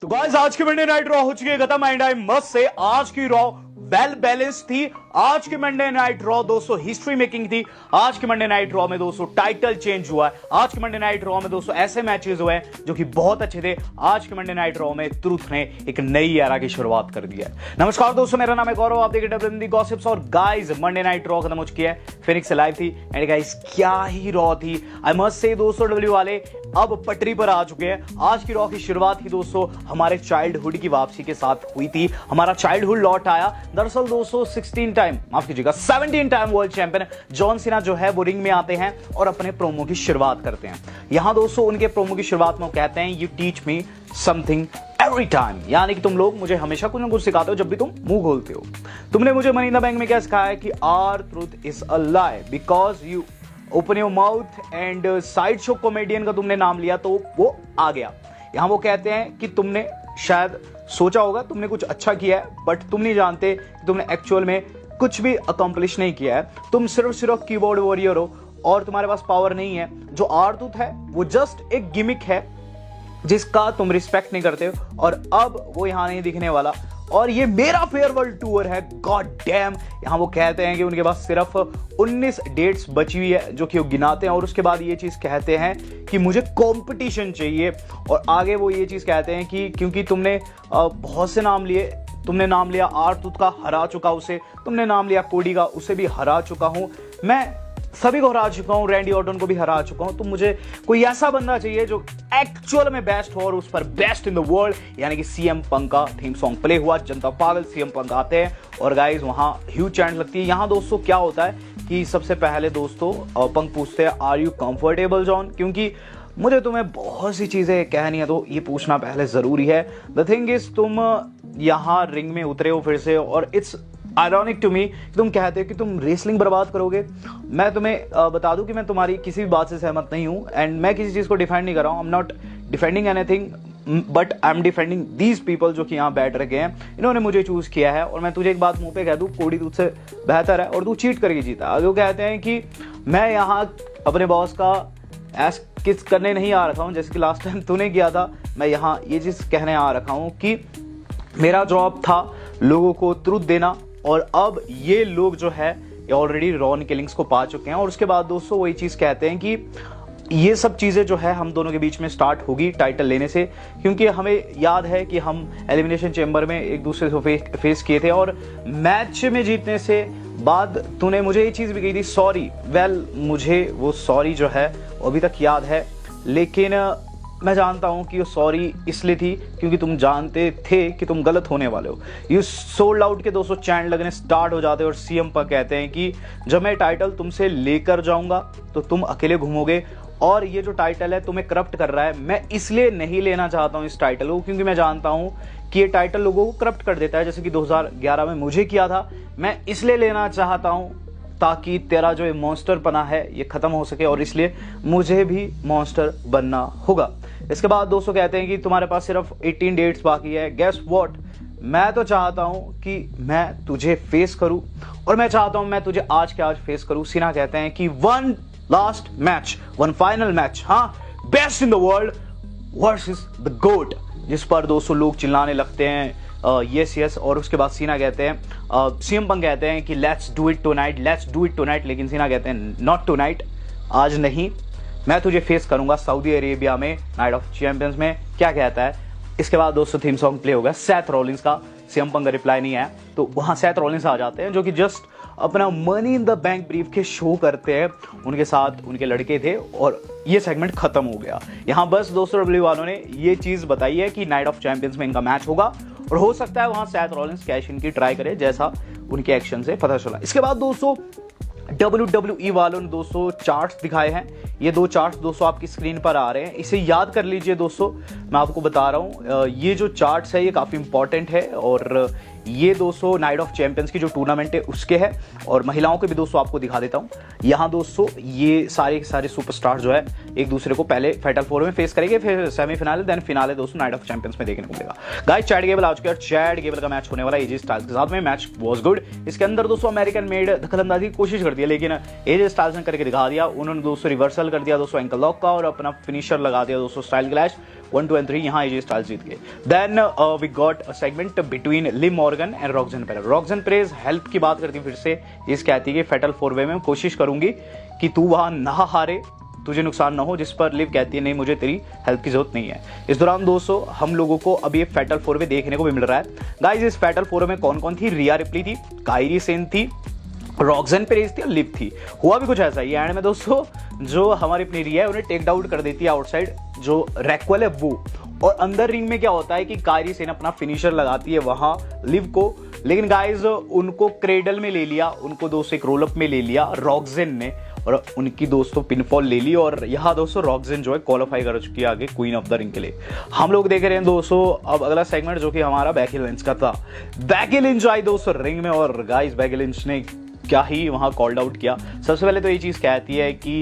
तो गाइस आज की मंडे नाइट रॉ हो चुकी है खत्म एंड आई मस्ट से आज की रॉ वेल बैलेंस थी। आज की मंडे नाइट रॉ दोस्तों हिस्ट्री मेकिंग थी। आज की मंडे नाइट रॉ में दोस्तों टाइटल चेंज हुआ है। आज की मंडे नाइट रॉ में दोस्तों ऐसे मैचेस हुए हैं जो कि बहुत अच्छे थे। आज की मंडे नाइट रॉ में ट्रुथ ने एक नई एरा की शुरुआत कर दी है। नमस्कार दोस्तों, मेरा नाम है गौरव, आप देख रहे हैं डब्ल्यूडब्ल्यूई गॉसिप्स। और गाइस मंडे नाइट रॉ खत्म हो चुकी है, फिनिक्स से लाइव थी एंड गाइस क्या ही रॉ थी। आई मस्ट से दोस्तों डब्ल्यू वाले अब पटरी पर आ चुके हैं। आज की रॉ की शुरुआत ही दोस्तों हमारे चाइल्डहुड की वापसी के साथ हुई थी। हमारा चाइल्डहुड लौट आया। दरअसल दोस्तों 16 टाइम माफ कीजिएगा 17 time world champion John Cena जो है वो रिंग में आते हैं और अपने प्रोमो की शुरुआत करते हैं। यहां दोस्तों उनके प्रोमो की शुरुआत में वो कहते हैं you teach me something every time, यानी कि तुम लोग मुझे हमेशा कुछ ना कुछ सिखाते हो जब भी तुम मुंह खोलते हो। तुमने मुझे मनी इन द बैंक में क्या सिखाया कि our truth is a lie because you open your mouth and side show comedian का तुमने नाम लिया तो वो आ गया। यहां वो कहते हैं कि तुमने शायद सोचा होगा तुमने कुछ अच्छा किया है बट तुम नहीं जानते कि तुमने एक्चुअल में कुछ भी अकम्प्लिश नहीं किया है। तुम सिर्फ कीबोर्ड वॉरियर हो और तुम्हारे पास पावर नहीं है। जो आरतूत है वो जस्ट एक गिमिक है जिसका तुम रिस्पेक्ट नहीं करते और अब वो यहां नहीं दिखने वाला और ये मेरा फेयरवेल टूर है। God damn. यहां वो कहते हैं कि उनके पास सिर्फ 19 डेट्स बची हुई है जो कि वो गिनाते हैं और उसके बाद ये चीज कहते हैं कि मुझे कंपटीशन चाहिए। और आगे वो ये चीज कहते हैं कि क्योंकि तुमने बहुत से नाम लिए, तुमने नाम लिया आरतूत का, हरा चुका उसे, तुमने नाम लिया कोडी का, उसे भी हरा चुका हूं, मैं सभी को हरा चुका हूं, रैंडी ऑर्टन को भी हरा चुका हूं। तो मुझे कोई ऐसा बंदा चाहिए जो एक्चुअल में बेस्ट हो और उस पर बेस्ट इन द वर्ल्ड, यानी कि सीएम पंक का थीम सॉन्ग प्ले हुआ। जनता पागल, सीएम पंक आते हैं और गाइस वहां ह्यूज चैंट लगती है। यहां दोस्तों क्या होता है कि सबसे पहले दोस्तों पंक पूछते हैं आर यू कंफर्टेबल जॉन, क्योंकि मुझे तुम्हें बहुत सी चीजें कहनी है तो ये पूछना पहले जरूरी है। द थिंग इज तुम यहां रिंग में उतरे हो फिर से और इट्स आयरॉनिक टू मी, तुम कहते हो कि तुम रेसलिंग बर्बाद करोगे। मैं तुम्हें बता दूं कि मैं तुम्हारी किसी भी बात से सहमत नहीं हूं एंड मैं किसी चीज को डिफेंड नहीं कर रहा हूं। I am not defending anything but I am defending these people जो कि यहाँ बैठ रखे हैं। इन्होंने मुझे चूज किया है और मैं तुझे एक बात मुंह पे कह दूं, कोडी तुझसे बेहतर है और तू चीट करके जीता। आगे वो कहते हैं कि मैं यहाँ अपने बॉस का एस किस करने नहीं आ रखा हूँ जैसे कि लास्ट टाइम तूने किया था। मैं यहाँ ये चीज कहने आ रखा हूँ कि मेरा जॉब था लोगों को ट्रुथ देना और अब ये लोग जो है ऑलरेडी रॉन किलिंग्स को पा चुके हैं। और उसके बाद दोस्तों वही चीज कहते हैं कि ये सब चीजें जो है हम दोनों के बीच में स्टार्ट होगी टाइटल लेने से, क्योंकि हमें याद है कि हम एलिमिनेशन चेंबर में एक दूसरे को फेस किए थे और मैच में जीतने से बाद तूने मुझे ये चीज भी कही थी सॉरी। वेल मुझे वो सॉरी जो है अभी तक याद है, लेकिन मैं जानता हूं कि वो सॉरी इसलिए थी क्योंकि तुम जानते थे कि तुम गलत होने वाले हो। यू सोल्ड आउट के दोस्तों चैंट लगने स्टार्ट हो जाते हैं और सीएम पर कहते हैं कि जब मैं टाइटल तुमसे लेकर जाऊंगा तो तुम अकेले घूमोगे और ये जो टाइटल है तुम्हें करप्ट कर रहा है। मैं इसलिए नहीं लेना चाहता हूं इस टाइटल को क्योंकि मैं जानता हूं कि ये टाइटल लोगों को करप्ट कर देता है, जैसे कि 2011 में मुझे किया था। मैं इसलिए लेना चाहता हूं ताकि तेरा जो मॉन्स्टर पना है ये खत्म हो सके और इसलिए मुझे भी मॉन्स्टर बनना होगा। इसके बाद दोस्तों कहते हैं कि तुम्हारे पास सिर्फ 18 डेट्स बाकी है। गेस व्हाट, मैं तो चाहता हूं कि मैं तुझे फेस करूं और मैं चाहता हूं मैं तुझे आज के आज फेस करूं। सीना कहते हैं कि one last match, one final match, हाँ, best in the world versus the goat, जिस पर दोस्तों लोग चिल्लाने लगते हैं यस यस। और उसके बाद सीना कहते हैं सीएम पंक कहते हैं कि let's do it tonight, let's do it tonight, लेकिन सीना कहते हैं नॉट टुनाइट, आज नहीं, मैं तुझे फेस करूंगा सऊदी अरेबिया में नाइट ऑफ चैंपियंस में। क्या कहता है? इसके बाद दोस्तों थीम सॉन्ग प्ले होगा सेथ रॉलिंस का। सीएम पंक का रिप्लाई नहीं आया तो वहां सेथ रॉलिंस आ जाते हैं जो कि जस्ट अपना money in the bank brief के शो करते हैं। उनके साथ उनके लड़के थे और ये सेगमेंट खत्म हो गया। यहां बस दोस्तों डब्ल्यू वालों ने ये चीज बताई है कि नाइट ऑफ चैंपियंस में इनका मैच होगा और हो सकता है वहां सेथ रॉलिंस कैश इन की ट्राई करे जैसा उनके एक्शन से पता चला। इसके बाद दोस्तों WWE वालों ने दोस्तों चार्ट्स दिखाए हैं। ये दो चार्ट्स दोस्तों आपकी स्क्रीन पर आ रहे हैं, इसे याद कर लीजिए दोस्तों। मैं आपको बता रहा हूँ ये जो चार्ट्स है ये काफ़ी इंपॉर्टेंट है और ये दोस्तों नाइट ऑफ चैंपियंस की जो टूर्नामेंट है उसके है और महिलाओं के भी दोस्तों आपको दिखा देता हूँ। यहाँ दोस्तों ये सारे सुपरस्टार जो है एक दूसरे को पहले फाइनल 4 में फेस करेंगे, फिर सेमीफिनाले देन फिनाले दोस्तों नाइट ऑफ चैंपियंस में देखने को मिलेगा। गाइस चैट गेबल आ चुके हैं, चैट गेबल का मैच होने वाला एजे स्टाइल्स के साथ में। Match was good. इसके अंदर दोस्तों अमेरिकन मेड दखलंदाजी की कोशिश कर दी लेकिन एजे स्टाइल्स ने करके दिखा दिया। उन्होंने दोस्तों रिवर्सल कर दिया दोस्तों एंकल लॉक का और अपना फिनिशर लगा दिया दोस्तों स्टाइल क्लैश। 1, 2 and 3 यहाँ AJ Styles जीत गए। Then we got a segment between Liv Morgan and Roxanne Perez. Roxanne Perez help की बात करती है, फिर से ये कहती है कि फेटल 4 वे में कोशिश करूंगी कि तू वहां ना हारे, तुझे नुकसान ना हो, जिस पर लिव कहती है नहीं मुझे तेरी हेल्प की जरूरत नहीं है। इस दौरान दोस्तों हम लोगों को अब ये फेटल 4 वे देखने को भी मिल रहा है। गाइस इस फेटल 4 में कौन कौन थी? रिया रिप्ली थी, कायरी सेन थी, रॉक्सन पेरेज थी और लिव थी। हुआ भी कुछ ऐसा ही एंड में दोस्तों, जो हमारी अपनी रिया है उन्हें टेक डाउन कर देती है आउटसाइड जो रैक्वेल है वो। और अंदर रिंग में क्या होता है कि कायरी सेन अपना फिनिशर लगाती है वहां लिव को, लेकिन गाइस उनको क्रेडल में ले लिया, उनको दोस्तों एक रोल अप में ले लिया रॉक्सन ने और उनकी दोस्तों पिनफॉल ले ली। और यहाँ दोस्तों रॉक्सन जो है क्वालिफाई कर चुकी है आगे क्वीन ऑफ द रिंग के लिए। हम लोग देख रहे हैं दोस्तों अब अगला सेगमेंट जो कि हमारा बेकी लिंच का था। बेकी लिंच आई दोस्तों रिंग में और गाइस बेकी लिंच ने क्या ही वहां कॉल्ड आउट किया। सबसे पहले तो ये चीज कहती है कि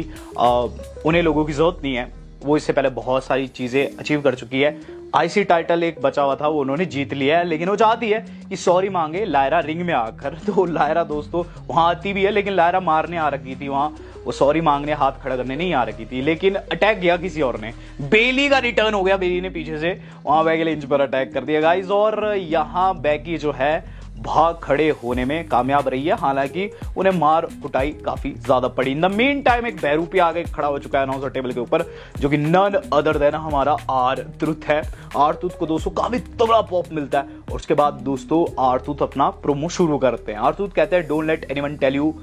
उन्हें लोगों की जरूरत नहीं है, वो इससे पहले बहुत सारी चीजें अचीव कर चुकी है। आईसी टाइटल एक बचा हुआ था वो उन्होंने जीत लिया है, लेकिन वो चाहती है कि सॉरी मांगे लायरा रिंग में आकर। तो लायरा दोस्तों वहां आती भी है, लेकिन लायरा मारने आ रखी थी वहां, वो सॉरी मांगने हाथ खड़ा करने नहीं आ रखी थी, लेकिन अटैक किया किसी और ने। बेली का रिटर्न हो गया, बेली ने पीछे से वहां बेकी लिंच पर अटैक कर दिया गाइस। और यहाँ बेकी जो है भाग खड़े होने में कामयाब रही है, हालांकि उन्हें मार कुटाई काफी ज्यादा पड़ी। इन द मेन टाइम एक बहरूपी आगे खड़ा हो चुका है अनाउंसर टेबल के ऊपर, जो कि नन अदर देन हमारा आर ट्रुथ है। आर ट्रुथ को दोस्तों काफी तगड़ा पॉप मिलता है और उसके बाद दोस्तों आर ट्रुथ अपना प्रोमो शुरू करते हैं। आर ट्रुथ कहते हैं don't let anyone tell you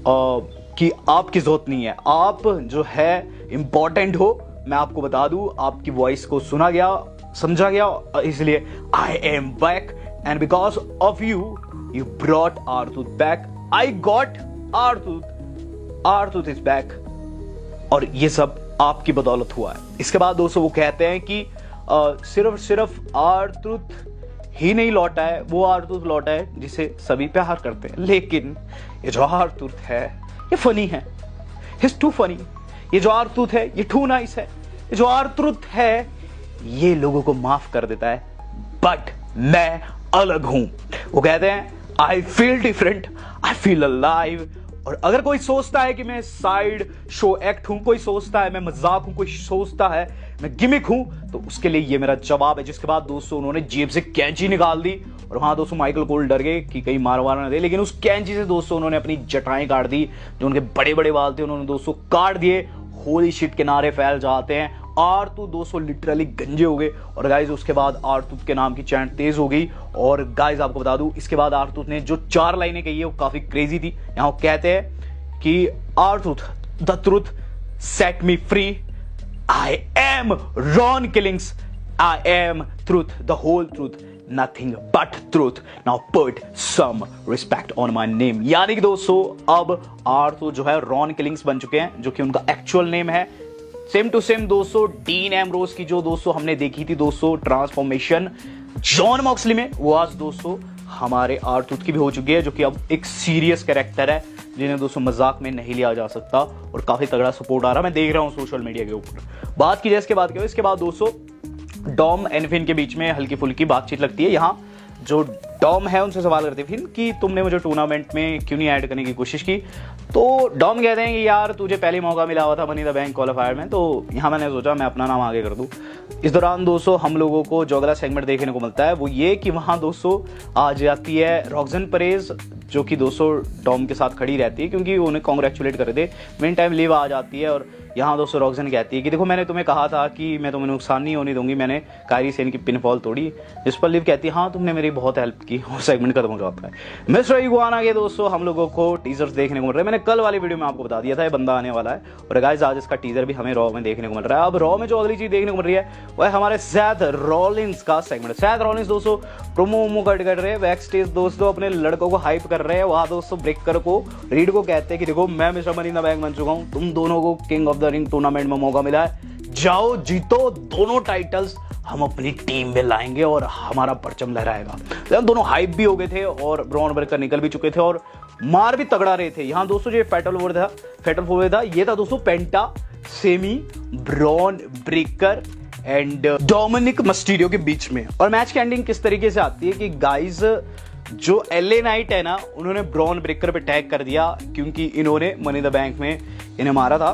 कि आपकी जरूरत नहीं है, आप जो है इंपॉर्टेंट हो। मैं आपको बता दूं आपकी वॉइस को सुना गया, समझा गया, इसलिए I am back and because of you brought R-Tooth back. I got R-Tooth is back और ये सब आपकी बदौलत हुआ है। इसके बाद दोस्तों वो कहते हैं कि सिर्फ R-Tooth ही नहीं लौटा है, वो R-Tooth लौटा है जिसे सभी प्यार करते हैं। लेकिन ये जो R-Tooth है ये फनी है, he's too funny। ये जो R-Tooth है ये too nice है। ये जो R-Tooth है ये लोगों को माफ कर देता है, बट मैं अलग हूं। वो कहते हैं I feel different, I feel alive. और अगर कोई सोचता है कि मैं साइड शो एक्ट हूं, कोई सोचता है मैं मजाक हूं, कोई सोचता है मैं गिमिक हूं, तो उसके लिए ये मेरा जवाब है। जिसके बाद दोस्तों उन्होंने जेब से कैंची निकाल दी और वहां दोस्तों माइकल कोल डर गए कि कहीं मारवार ना दे, लेकिन उस कैंची से दोस्तों उन्होंने अपनी जटाएं काट दी। जो उनके बड़े बड़े बाल थे उन्होंने दोस्तों काट दिए। होली शिट के नारे फैल जाते हैं। R-Tooth दोस्तों लिटरली गंजे हो गए और गाइज उसके बाद R-Tooth के नाम की चैंट तेज हो गई। और गाइज आपको बता दूं इसके बाद R-Tooth ने जो 4 लाइनें कही है वो काफी क्रेजी थी। यहां वो कहते हैं कि R-Tooth the truth set me free, I am Ron Killings, I am truth the whole truth, nothing but truth, now put some respect on my name. यानी कि दोस्तों अब R-Tooth जो है रॉन किलिंग्स बन चुके हैं, जो कि उनका एक्चुअल नेम है। सेम टू सेम दोस्तों डीन एम्ब्रोस की जो दोस्तों हमने देखी थी दोस्तों ट्रांसफॉर्मेशन जॉन मॉक्सली में, वो आज दोस्तों हमारे R-Tooth की भी हो चुकी है, जो कि अब एक सीरियस कैरेक्टर है जिन्हें दोस्तों मजाक में नहीं लिया जा सकता और काफी तगड़ा सपोर्ट आ रहा है, मैं देख रहा हूं सोशल मीडिया के ऊपर। बात की जाए इसके बाद क्या, इसके बाद दोस्तों डॉम एंड फिन के बीच में हल्की फुल्की बातचीत लगती है। यहाँ जो डॉम है उनसे सवाल करते फिन कि तुमने मुझे टूर्नामेंट में क्यों नहीं ऐड करने की कोशिश की। तो डॉम कहते हैं कि यार तुझे पहले मौका मिला हुआ था मनी द बैंक क्वालिफायर में, तो यहाँ मैंने सोचा मैं अपना नाम आगे कर दूं। इस दौरान दोस्तों हम लोगों को जो अगला सेगमेंट देखने को मिलता है वो ये कि वहाँ दोस्तों आ जाती है रॉक्सन पेरेज, जो कि दोस्तों डॉम के साथ खड़ी रहती है क्योंकि उन्हें कॉन्ग्रेचुलेट कर दे। मेन टाइम लिव आ जाती है और यहाँ दोस्तों रॉक्सन कहती है कि देखो मैंने तुम्हें कहा था कि मैं तुम्हें नुकसान नहीं होने दूंगी, मैंने कायरी सेन की पिनफॉल तोड़ी। जिस पर लिव कहती है हाँ तुमने मेरी बहुत हेल्प की, और सेगमेंट खत्म हो जाता है। मिस्टर इगुआना के दोस्तों हम लोगों को टीजर्स देखने को मिल रहे हैं। मैंने कल वाली वीडियो में आपको बता दिया था ये बंदा आने वाला है और गाइस आज इसका टीजर भी हमें रॉ में देखने को मिल रहा है। अब रॉ में जो अगली चीज देखने को मिल रही है वह हमारे सेथ रॉलिंस का सेगमेंट। सेथ रॉलिंस दोस्तों प्रोमो कट कर रहे हैं, बैक स्टेज दोस्तों अपने लड़कों को हाइप कर रहे हैं। वहां दोस्तों ब्रेकर को रीड को कहते हैं कि देखो मैं mister money in the bank बन चुका हूं, तुम दोनों को king of the ring tournament में मौका मिला है, जाओ जीतो दोनों टाइटल्स, हम अपनी टीम में लाएंगे और हमारा परचम लहराएगा। तो दोनों हाइप भी हो गए थे और ब्रॉन ब्रेकर निकल भी चुके थे और मार भी तगड़ा रहे थे। यहाँ दोस्तों जो फेटल फोर था ये था दोस्तों Penta, Sami, Bron Breakker and Dominik Mysterio के बीच में। और मैच की एंडिंग किस तरीके से आती है कि गाइस जो LA नाइट है ना उन्होंने ब्रॉन ब्रेकर पे टैग कर दिया क्योंकि इन्होंने मनी द बैंक में इन्हें मारा था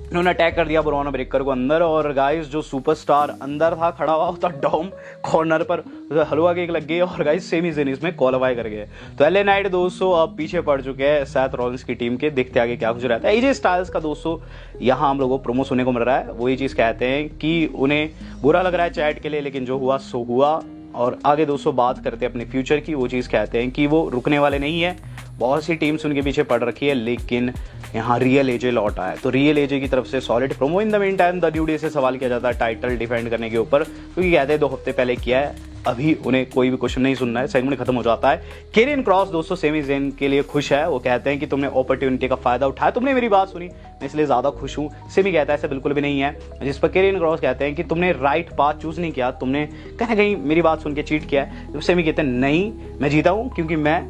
इन्होंने अटैक कर दिया ब्रॉन ब्रेकर को अंदर, और गाइस जो सुपरस्टार अंदर था खड़ा हुआ था डॉम कॉर्नर पर, हलवा केक लग गई और गाइस सेमीफाइनल्स में क्वालीफाई कर गए। तो एलए नाइट दोस्तों अब पीछे पड़ चुके हैं सेथ रॉलिंस की टीम के। देखते आगे क्या कुछ रहता है। एजे स्टाइल्स का दोस्तों यहाँ हम लोगों को प्रोमो सुनने को मिल रहा है। वो ये चीज़ कहते हैं कि उन्हें बुरा लग रहा है चैट के लिए, लेकिन जो हुआ सो हुआ। और आगे दोस्तों बात करते हैं अपने फ्यूचर की। वो चीज़ कहते हैं कि वो रुकने वाले नहीं है। बहुत सी टीम्स उनके पीछे पड़ रखी है, लेकिन यहाँ रियल एजे लौट आया। तो रियल एजे की तरफ से solid promo. In the mean time the new day से सवाल किया जाता है टाइटल डिफेंड करने के ऊपर, क्योंकि कहते हैं 2 हफ्ते पहले किया है, अभी उन्हें कोई भी क्वेश्चन नहीं सुनना है, सेगमेंट खत्म हो जाता है। केरियन क्रॉस दोस्तों सेमी ज़ेन के लिए खुश है। वो कहते हैं कि तुमने अपॉर्चुनिटी का फायदा उठाया, तुमने मेरी बात सुनी, मैं इसलिए ज़्यादा खुश हूँ। सेमी कहता है ऐसा बिल्कुल भी नहीं है, जिस पर केरियन क्रॉस कहते हैं कि तुमने राइट पाथ चूज नहीं किया, तुमने कहीं ना कहीं मेरी बात सुन के चीट किया है। तो सेमी कहते हैं नहीं, मैं जीता हूँ क्योंकि मैं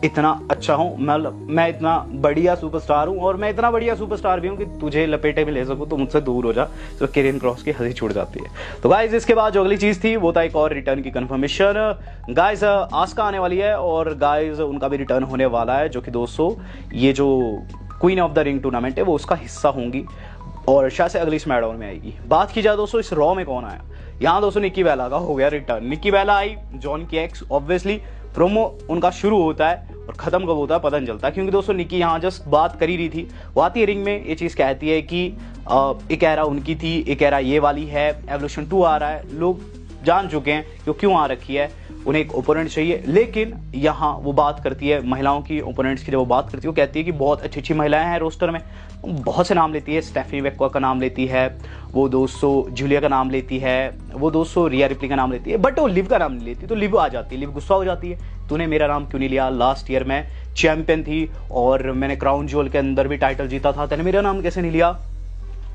इतना अच्छा हूँ, मैं इतना बढ़िया सुपरस्टार हूँ, और मैं इतना बढ़िया सुपरस्टार भी हूँ कि तुझे लपेटे में ले सकूँ, तो मुझसे दूर हो जा। तो केरियन क्रॉस की हंसी छूट जाती है। तो गाइस इसके बाद जो अगली चीज़ थी वो था एक और रिटर्न की कंफर्मेशन। गाइस आस्का आने वाली है, और गाइस उनका भी रिटर्न होने वाला है, जो कि दोस्तों ये जो queen of the ring tournament है वो उसका हिस्सा होंगी, और शायद से अगली स्मैकडाउन में आएगी। बात की जाए दोस्तों इस रॉ में कौन आया, यहाँ दोस्तों निक्की बेला का हो गया रिटर्न। निक्की बेला आई, जॉन की एक्स। ऑब्वियसली प्रोमो उनका शुरू होता है और खत्म कब होता है पता नहीं चलता, क्योंकि दोस्तों निक्की यहाँ जस्ट बात कर ही रही थी। वो आती है रिंग में, ये चीज़ कहती है कि एक एरा उनकी थी, एक एरा ये वाली है, एवोल्यूशन 2 आ रहा है, लोग जान चुके हैं कि वो क्यों आ रखी है, उन्हें एक ओपोनेंट चाहिए। लेकिन यहाँ वो बात करती है महिलाओं की ओपोनेंट्स की, जब वो बात करती है वो कहती है कि बहुत अच्छी अच्छी महिलाएं हैं रोस्टर में, बहुत से नाम लेती है। स्टेफनी वेक्वा का नाम लेती है, वो दोस्तों जूलिया का नाम लेती है, वो दोस्तों रिया रिप्ली का नाम लेती है, बट वो लिव का नाम नहीं लेती। तो लिव आ जाती है, लिव गुस्सा हो जाती है, तूने मेरा नाम क्यों नहीं लिया, लास्ट ईयर मैं चैंपियन थी और मैंने क्राउन ज्वेल के अंदर भी टाइटल जीता था, तूने मेरा नाम कैसे नहीं लिया,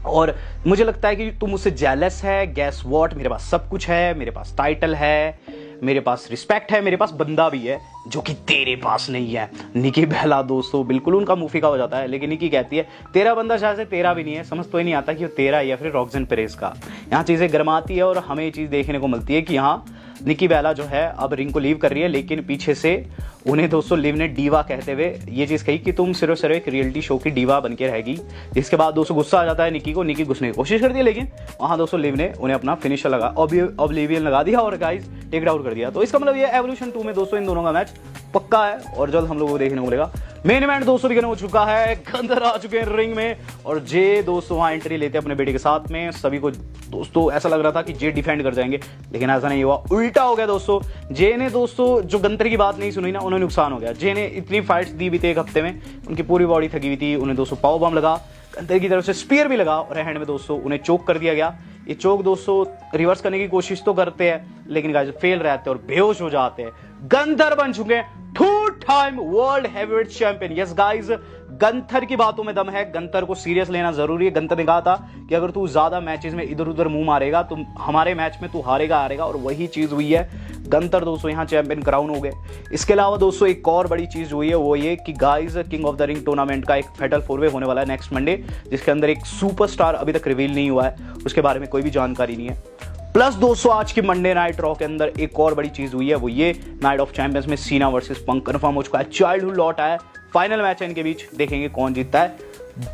और मुझे लगता है कि तुम मुझसे जेलस है। गैस वॉट, मेरे पास सब कुछ है, मेरे पास टाइटल है, मेरे पास रिस्पेक्ट है, मेरे पास बंदा भी है, जो कि तेरे पास नहीं है। निकी बेला दोस्तों बिल्कुल उनका मुंह फीका हो जाता है, लेकिन निकी कहती है तेरा बंदा शायद से तेरा भी नहीं है, समझ तो ही नहीं आता कि वो तेरा है या फिर रॉक्सन पेरेस का। यहाँ चीज़ें गर्माती है और हमें ये चीज़ देखने को मिलती है कि यहाँ निकी बेला जो है अब रिंग को लीव कर रही है, लेकिन पीछे से उन्हें दोस्तों लिव ने डीवा कहते हुए ये चीज़ कही कि तुम सिर्फ एक रियलिटी शो की डीवा बन के रहेगी। जिसके बाद दोस्तों गुस्सा आ जाता है निकी को, निकी घुसने की कोशिश करती है, लेकिन वहाँ दोस्तों लिव ने उन्हें अपना फिनिशर लगा ऑब्लिवियन लगा दिया और गाइस टेक आउट कर दिया। तो इसका मतलब ये एवोल्यूशन 2 में दोस्तों इन दोनों का मैच पक्का है और जल्द हम लोगों को देखने को मिलेगा। मेन इवेंट दोस्तों बिगिन हो चुका है, गंदर आ चुके हैं रिंग में और जे दोस्तों वहाँ एंट्री लेते हैं अपने बेटे के साथ में। सभी को दोस्तों ऐसा लग रहा था कि जे डिफेंड कर जाएंगे, लेकिन ऐसा नहीं हुआ, उल्टा हो गया दोस्तों। जे ने दोस्तों जो गंतर की बात नहीं सुनी ना, उन्हें नुकसान हो गया। जे ने इतनी फाइट्स दी बीते एक हफ्ते में, उनकी पूरी बॉडी थकी हुई थी, उन्हें दोस्तों पावर बम लगा, गंतर की तरफ से स्पीयर भी लगा और हैंड में दोस्तों उन्हें चोक कर दिया गया। ये चोक दोस्तों रिवर्स करने की कोशिश तो करते हैं, लेकिन गाइस फेल रहते हैं और बेहोश हो जाते हैं। गंतर बन चुके हैं 2 time world heavyweight champion. Yes guys, Gunther की बातों में दम है, गंथर को सीरियस लेना जरूरी है। गंथर ने कहा था कि अगर तू ज्यादा मैचेस में इधर उधर मुंह मारेगा तो हमारे मैच में तू हारेगा, और वही चीज हुई है। गंथर दोस्तों यहाँ चैंपियन क्राउन हो गए। इसके अलावा दोस्तों एक और बड़ी चीज हुई है, वो ये कि guys king of the ring tournament का एक फेटल 4 वे होने वाला है नेक्स्ट मंडे, जिसके अंदर एक सुपरस्टार अभी तक रिवील नहीं हुआ है, उसके बारे में कोई भी जानकारी नहीं है। प्लस दोस्तों आज की मंडे नाइट रॉ के अंदर एक और बड़ी चीज हुई है, वो ये नाइट ऑफ चैंपियंस में सीना वर्सेस पंक कंफर्म हो चुका है। चाइल्डहुड लौट आया, फाइनल मैच है इनके बीच, देखेंगे कौन जीतता है।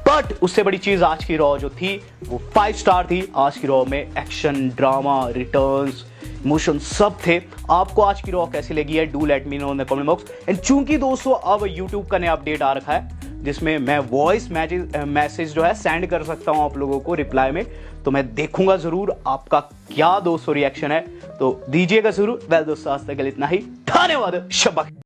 बट उससे बड़ी चीज आज की रॉ जो थी वो 5 स्टार थी। आज की रॉ में एक्शन, ड्रामा, रिटर्न्स, इमोशन सब थे। आपको आज की रॉ कैसी लगी है, do let me know in the comment box. And चूंकि दोस्तों अब यूट्यूब का नया अपडेट आ रखा है, जिसमें मैं वॉइस मैसेज जो है सेंड कर सकता हूं आप लोगों को रिप्लाई में, तो मैं देखूंगा जरूर आपका क्या दोस्तों रिएक्शन है, तो दीजिएगा जरूर। वेल दोस्तों आज तक के लिए इतना ही, धन्यवाद, शब्बा।